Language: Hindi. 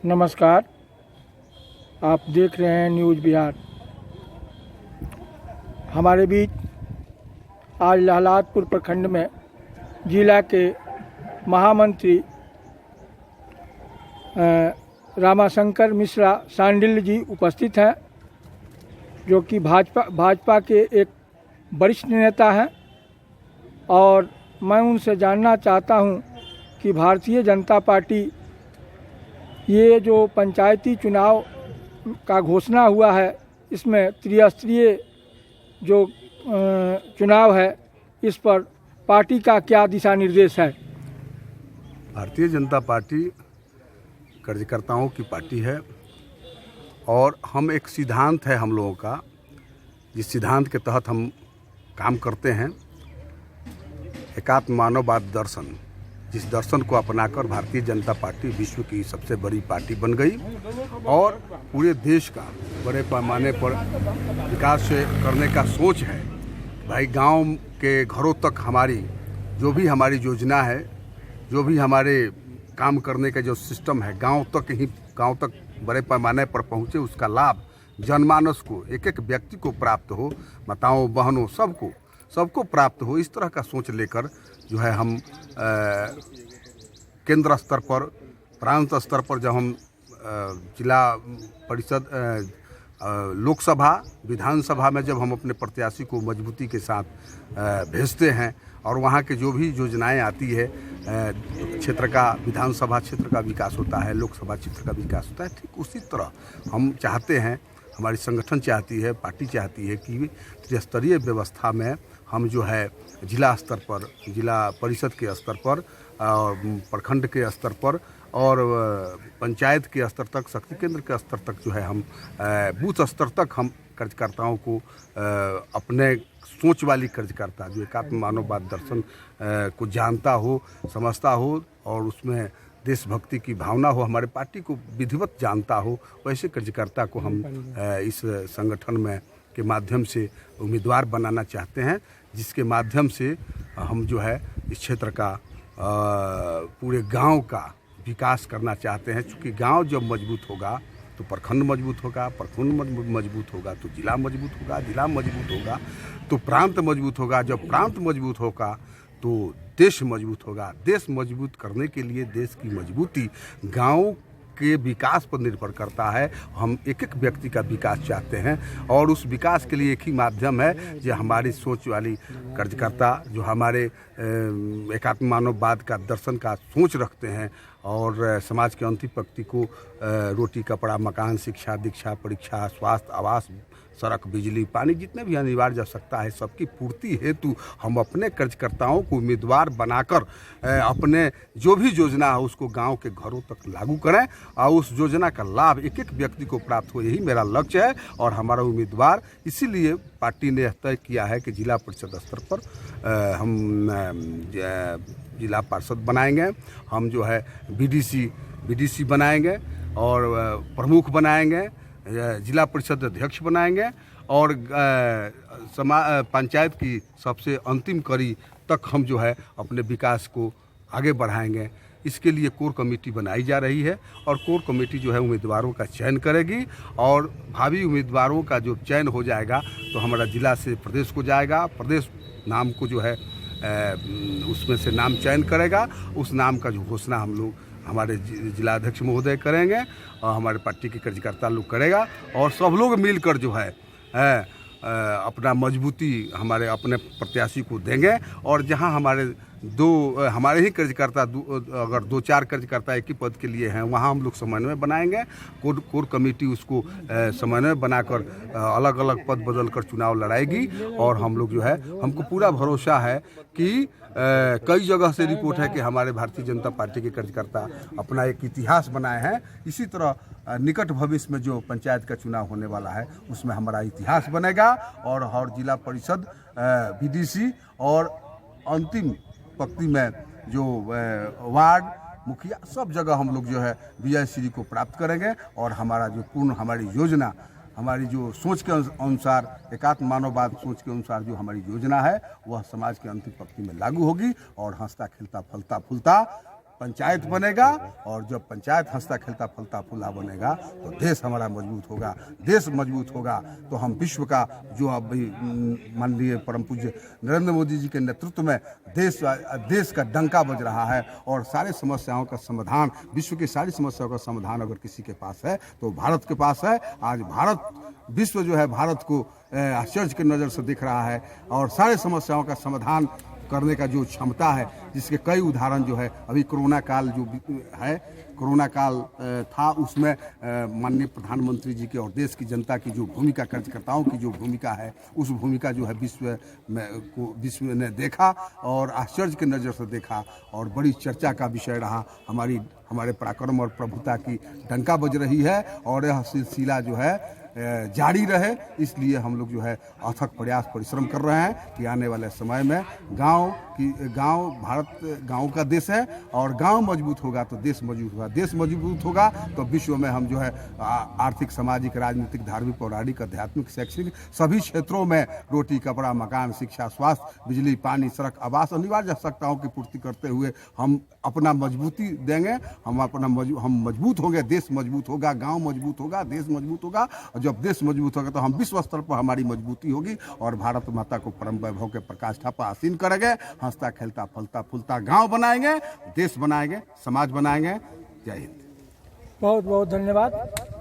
नमस्कार, आप देख रहे हैं न्यूज़ बिहार। हमारे बीच आज लालातपुर प्रखंड में जिला के महामंत्री रामाशंकर मिश्रा सांडिल जी उपस्थित हैं, जो कि भाजपा के एक वरिष्ठ नेता हैं। और मैं उनसे जानना चाहता हूं कि भारतीय जनता पार्टी ये जो पंचायती चुनाव का घोषणा हुआ है, इसमें त्रिस्तरीय जो चुनाव है, इस पर पार्टी का क्या दिशा निर्देश है? भारतीय जनता पार्टी कार्यकर्ताओं की पार्टी है और हम एक सिद्धांत है हम लोगों का, जिस सिद्धांत के तहत हम काम करते हैं। एकात्म मानववाद दर्शन, जिस दर्शन को अपनाकर भारतीय जनता पार्टी विश्व की सबसे बड़ी पार्टी बन गई और पूरे देश का बड़े पैमाने पर विकास करने का सोच है। भाई गांव के घरों तक हमारी जो भी हमारी योजना है, जो भी हमारे काम करने का जो सिस्टम है, गांव तक बड़े पैमाने पर पहुंचे, उसका लाभ जनमानस को, एक एक व्यक्ति को प्राप्त हो, माताओं बहनों सबको प्राप्त हो। इस तरह का सोच लेकर जो है हम केंद्र स्तर पर, प्रांत स्तर पर जब हम जिला परिषद, लोकसभा, विधानसभा में जब हम अपने प्रत्याशी को मजबूती के साथ भेजते हैं और वहाँ के जो भी योजनाएं आती है, क्षेत्र का, विधानसभा क्षेत्र का विकास होता है, लोकसभा क्षेत्र का विकास होता है, ठीक उसी तरह हम चाहते हैं, हमारी संगठन चाहती है, पार्टी चाहती है कि त्रिस्तरीय व्यवस्था में हम जो है जिला स्तर पर, जिला परिषद के स्तर पर और प्रखंड के स्तर पर और पंचायत के स्तर तक, शक्ति केंद्र के स्तर तक जो है हम बूथ स्तर तक हम कार्यकर्ताओं को, अपने सोच वाली कार्यकर्ता जो एकात्म मानववाद दर्शन को जानता हो, समझता हो और उसमें देशभक्ति की भावना हो, हमारे पार्टी को विधिवत जानता हो, वैसे कार्यकर्ता को हम इस संगठन में के माध्यम से उम्मीदवार बनाना चाहते हैं, जिसके माध्यम से हम जो है इस क्षेत्र का, पूरे गांव का विकास करना चाहते हैं। क्योंकि गांव जब मजबूत होगा तो प्रखंड मजबूत होगा, प्रखंड मजबूत होगा तो जिला मजबूत होगा, जिला मजबूत होगा तो प्रांत मजबूत होगा, जब प्रांत मजबूत होगा तो देश मजबूत होगा। देश मजबूत करने के लिए देश की मजबूती गांव के विकास पर निर्भर करता है। हम एक एक व्यक्ति का विकास चाहते हैं और उस विकास के लिए एक ही माध्यम है, जो हमारी सोच वाली कार्यकर्ता, जो हमारे एकात्म मानववाद का दर्शन का सोच रखते हैं और समाज के अंतिम व्यक्ति को रोटी, कपड़ा, मकान, शिक्षा, दीक्षा, परीक्षा, स्वास्थ्य, आवास, सड़क, बिजली, पानी, जितने भी अनिवार्य आवश्यकता है, सबकी पूर्ति हेतु हम अपने कार्यकर्ताओं को उम्मीदवार बनाकर अपने जो भी योजना है उसको गांव के घरों तक लागू करें और उस योजना का लाभ एक एक व्यक्ति को प्राप्त हो, यही मेरा लक्ष्य है। और हमारा उम्मीदवार, इसीलिए पार्टी ने तय किया है कि जिला परिषद स्तर पर हम जिला पार्षद बनाएंगे, हम जो है बीडीसी बनाएंगे और प्रमुख बनाएंगे, जिला परिषद अध्यक्ष बनाएंगे और पंचायत की सबसे अंतिम कड़ी तक हम जो है अपने विकास को आगे बढ़ाएंगे। इसके लिए कोर कमेटी बनाई जा रही है और कोर कमेटी जो है उम्मीदवारों का चयन करेगी और भावी उम्मीदवारों का जो चयन हो जाएगा तो हमारा जिला से प्रदेश को जाएगा, प्रदेश नाम को जो है उसमें से नाम चयन करेगा। उस नाम का जो घोषणा हम लोग, हमारे जिलाध्यक्ष महोदय करेंगे और हमारे पार्टी के कार्यकर्ता लोग करेगा और सब लोग मिलकर जो है अपना मजबूती हमारे अपने प्रत्याशी को देंगे। और जहां हमारे ही कार्यकर्ता, अगर 2-4 कार्यकर्ता एक ही पद के लिए हैं, वहां हम लोग समन्वय बनाएंगे। कोर कमेटी उसको समन्वय बनाकर अलग अलग पद बदल कर चुनाव लड़ाएगी और हम लोग जो है, हमको पूरा भरोसा है कि कई जगह से रिपोर्ट है कि हमारे भारतीय जनता पार्टी के कार्यकर्ता अपना एक इतिहास बनाए हैं। इसी तरह निकट भविष्य में जो पंचायत का चुनाव होने वाला है उसमें हमारा इतिहास बनेगा और जिला परिषद, बीडीसी और अंतिम पंक्ति में जो वार्ड मुखिया, सब जगह हम लोग जो है विजय श्री को प्राप्त करेंगे और हमारा जो पूर्ण हमारी योजना, हमारी जो सोच के अनुसार, एकात्म मानववाद सोच के अनुसार जो हमारी योजना है वह समाज के अंतिम पंक्ति में लागू होगी और हंसता, खिलता, फलता, फूलता पंचायत बनेगा, और जब पंचायत हंसता खेलता फलता फूला बनेगा तो देश हमारा मजबूत होगा। देश मजबूत होगा तो हम विश्व का जो अभी माननीय परम पूज्य नरेंद्र मोदी जी के नेतृत्व में देश का डंका बज रहा है, और सारे समस्याओं का समाधान, विश्व की सारी समस्याओं का समाधान अगर किसी के पास है तो भारत के पास है। आज भारत, विश्व जो है भारत को आश्चर्य की नज़र से देख रहा है, और सारे समस्याओं का समाधान करने का जो क्षमता है, जिसके कई उदाहरण जो है अभी कोरोना काल जो है, कोरोना काल था, उसमें माननीय प्रधानमंत्री जी के और देश की जनता की जो भूमिका, कार्यकर्ताओं की जो भूमिका है, उस भूमिका जो है विश्व ने देखा और आश्चर्य की नज़र से देखा, और बड़ी चर्चा का विषय रहा। हमारे पराक्रम और प्रभुता की डंका बज रही है, और यह सिलसिला जो है जारी रहे, इसलिए हम लोग जो है अथक प्रयास परिश्रम कर रहे हैं कि आने वाले समय में भारत गांव का देश है, और गांव मजबूत होगा तो देश मजबूत होगा, देश मजबूत होगा तो विश्व में हम जो है आर्थिक, सामाजिक, राजनीतिक, धार्मिक, पौराणिक, आध्यात्मिक, शैक्षणिक सभी क्षेत्रों में रोटी, कपड़ा, मकान, शिक्षा, स्वास्थ्य, बिजली, पानी, सड़क, आवास, अनिवार्य आवश्यकताओं की पूर्ति करते हुए हम अपना मजबूती देंगे। हम मजबूत होंगे, देश मजबूत होगा, गांव मजबूत होगा, देश मजबूत होगा, और जब देश मजबूत होगा तो हम विश्व स्तर पर हमारी मजबूती होगी, और भारत माता को परम वैभव के प्रकाष्ठा पर आसीन करेंगे। हंसता खेलता फलता फूलता गांव बनाएंगे, देश बनाएंगे, समाज बनाएंगे। जय हिंद। बहुत बहुत धन्यवाद।